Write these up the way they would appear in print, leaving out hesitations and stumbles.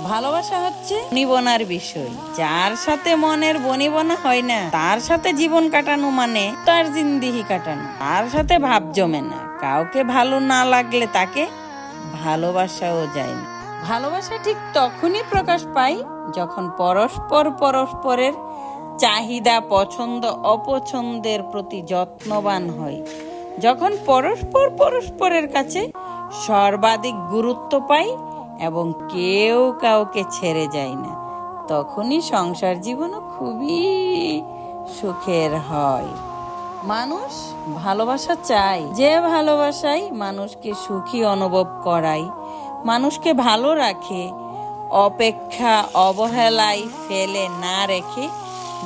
ভালোবাসা হচ্ছে বনিবনার বিষয়। যার সাথে মনের বনিবনা হয় না তার সাথে জীবন কাটানো মানে তার জিন্দিগি কাটানো। তার সাথে ভাব জমে না। কাউকে ভালো না লাগলে তাকে ভালোবাসাও যায় না। ভালোবাসা ঠিক তখনই প্রকাশ পায় যখন পরস্পরের চাহিদা, পছন্দ অপছন্দের প্রতি যত্নবান হয়, যখন পরস্পরের কাছে সর্বাধিক গুরুত্ব পায় এবং কেউ কাউকে ছেড়ে যায় না, তখনই সংসার জীবনও খুবই সুখের হয়। মানুষ ভালোবাসা চায়, যে ভালোবাসায় মানুষকে সুখী অনুভব করায়, মানুষকে ভালো রাখে, অপেক্ষা অবহেলায় ফেলে না রেখে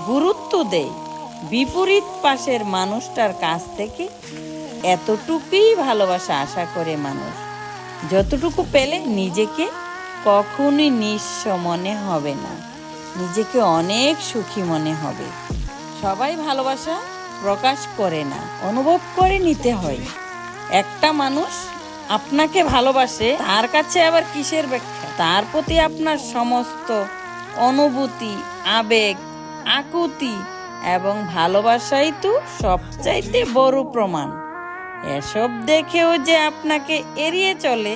গুরুত্ব দেয় বিপরীত পাশের মানুষটার কাছ থেকে, এতটুকুই ভালোবাসা আশা করে মানুষ। যতটুকু পেলে নিজেকে কখনোই নিঃস্ব মনে হবে না, নিজেকে অনেক সুখী মনে হবে। সবাই ভালোবাসা প্রকাশ করে না, অনুভব করে নিতে হয়। একটা মানুষ আপনাকে ভালোবাসে, তার কাছে আবার কিসের ব্যাখ্যা? তার প্রতি আপনার সমস্ত অনুভূতি, আবেগ, আকুতি এবং ভালোবাসাই তো সবচাইতে বড় প্রমাণ। এসব দেখেও যে আপনাকে এড়িয়ে চলে,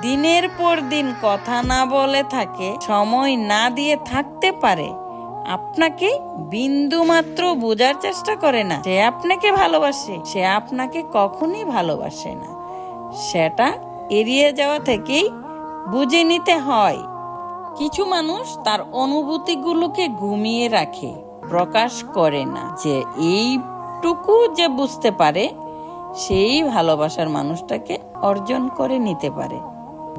দিনের পর দিন কথা না বলে থাকে, সময় না দিয়ে থাকতে পারে, আপনাকে বিন্দু মাত্র বোঝার চেষ্টা করে না সে আপনাকে ভালোবাসে, সে আপনাকে কখনই ভালোবাসে না, সেটা এড়িয়ে যাওয়া থেকেই বুঝে নিতে হয়। কিছু মানুষ তার অনুভূতিগুলোকে ঘুমিয়ে রাখে, প্রকাশ করে না, যে এইটুকু যে বুঝতে পারে সেই ভালোবাসার মানুষটাকে অর্জন করে নিতে পারে।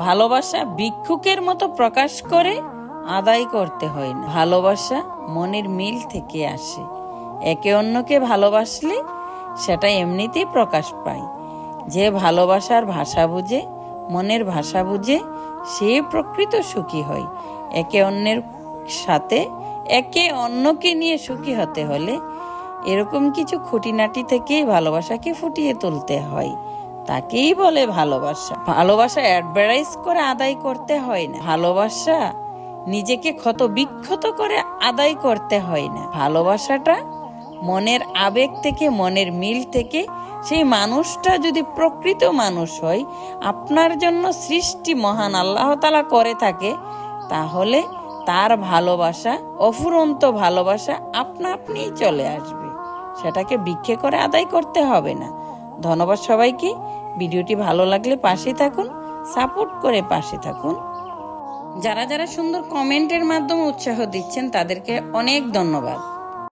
ভালোবাসা ভিক্ষুকের মতো প্রকাশ করে আদায় করতে হয় না। ভালোবাসা মনের মিল থেকে আসে। একে অন্যকে ভালোবাসলে সেটা এমনিতেই প্রকাশ পায়। যে ভালোবাসার ভাষা বুঝে, মনের ভাষা বুঝে, সে প্রকৃত সুখী হয়। একে অন্যের সাথে একে অন্যকে নিয়ে সুখী হতে হলে এরকম কিছু খুঁটিনাটি থেকেই ভালোবাসাকে ফুটিয়ে তুলতে হয়। তাকেই বলে ভালোবাসা। ভালোবাসা অ্যাডভার্টাইজ করে আদায় করতে হয় না। ভালোবাসা নিজেকে ক্ষত বিক্ষত করে আদায় করতে হয় না। ভালোবাসাটা মনের আবেগ থেকে, মনের মিল থেকে, সেই মানুষটা যদি প্রকৃত মানুষ হয়, আপনার জন্য সৃষ্টি মহান আল্লাহ তাআলা করে থাকে, তাহলে তার ভালোবাসা, অফুরন্ত ভালোবাসা আপনা আপনিই চলে আসবে। সেটাকে ভিক্ষে করে আদায় করতে হবে না। ধন্যবাদ সবাইকে। ভিডিওটি ভালো লাগলে পাশে থাকুন, সাপোর্ট করে পাশে থাকুন। যারা যারা সুন্দর কমেন্টের মাধ্যমে উৎসাহ দিচ্ছেন তাদেরকে অনেক ধন্যবাদ।